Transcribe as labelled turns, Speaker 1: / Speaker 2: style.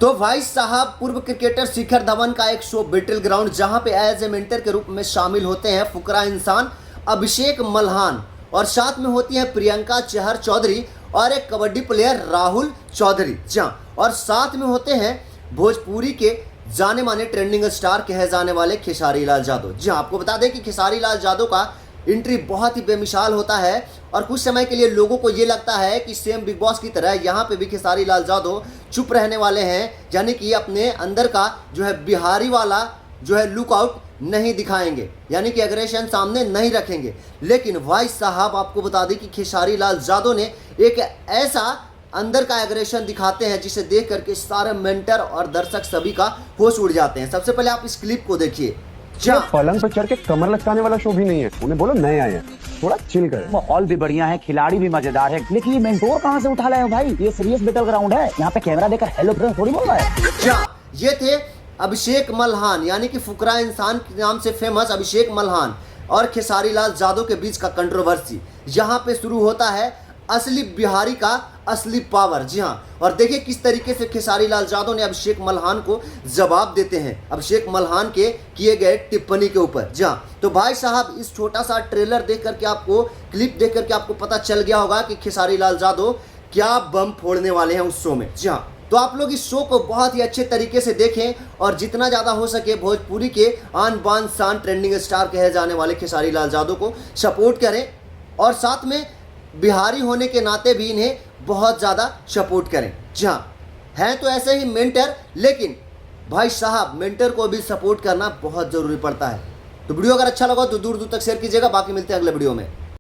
Speaker 1: तो भाई साहब, पूर्व क्रिकेटर शिखर धवन का एक शो बैटल ग्राउंड, जहां पे एज ए मेंटर के रूप में शामिल होते हैं फुकरा इंसान अभिषेक मल्हान, और साथ में होती है प्रियंका चहर चौधरी और एक कबड्डी प्लेयर राहुल चौधरी। जहाँ और साथ में होते हैं भोजपुरी के जाने माने ट्रेंडिंग स्टार कहे जाने वाले खेसारी लाल यादव। जी हाँ, आपको बता दें कि खेसारी लाल यादव का एंट्री बहुत ही बेमिसाल होता है और कुछ समय के लिए लोगों को ये लगता है कि सेम बिग बॉस की तरह यहाँ पे भी खेसारी लाल यादव चुप रहने वाले हैं, यानी कि अपने अंदर का जो है बिहारी वाला जो है लुकआउट नहीं दिखाएंगे, यानी कि एग्रेशन सामने नहीं रखेंगे। लेकिन भाई साहब, आपको बता दें कि खेसारी लाल यादव ने एक ऐसा अंदर का एग्रेशन दिखाते हैं जिसे देख करके सारे मेंटर और दर्शक सभी का होश उड़ जाते हैं। सबसे पहले आप इस क्लिप को देखिए।
Speaker 2: पलंग पर चढ़ के कमर लटकाने वाला शो भी नहीं है, उन्हें बोलो नए आए हैं, थोड़ा चिल करें।
Speaker 3: माहौल भी बढ़िया है, खिलाड़ी भी मजेदार है, लेकिन ये मेंटोर कहाँ से उठा लाए हो भाई? ये सीरियस बैटल ग्राउंड है, यहाँ पे कैमरा देकर हेलो फ्रेंड्स थोड़ी बोल रहा है।
Speaker 1: ये थे अभिषेक मल्हान, यानी कि फुकरा इंसान के नाम से फेमस अभिषेक मल्हान और खेसारी लाल यादव के बीच का कंट्रोवर्सी। यहाँ पे शुरू होता है असली बिहारी का असली पावर। जी हाँ, और देखिए किस तरीके से खेसारी लाल यादव ने अभिषेक मल्हान को जवाब देते हैं अभिषेक मल्हान के किए गए टिप्पणी के ऊपर। जी हाँ, तो भाई साहब, इस छोटा सा ट्रेलर देख करके आपको, क्लिप देख करके आपको पता चल गया होगा कि खेसारी लाल यादव क्या बम फोड़ने वाले हैं उस शो में। जी हाँ, तो आप लोग इस शो को बहुत ही अच्छे तरीके से देखें और जितना ज़्यादा हो सके भोजपुरी के आन बान शान ट्रेंडिंग स्टार कहे जाने वाले खेसारी लाल यादव को सपोर्ट करें और साथ में बिहारी होने के नाते भी इन्हें बहुत ज़्यादा सपोर्ट करें। जी हाँ, हैं तो ऐसे ही मेंटर, लेकिन भाई साहब मेंटर को भी सपोर्ट करना बहुत ज़रूरी पड़ता है। तो वीडियो अगर अच्छा लगा तो दूर दूर तक शेयर कीजिएगा। बाकी मिलते हैं अगले वीडियो में।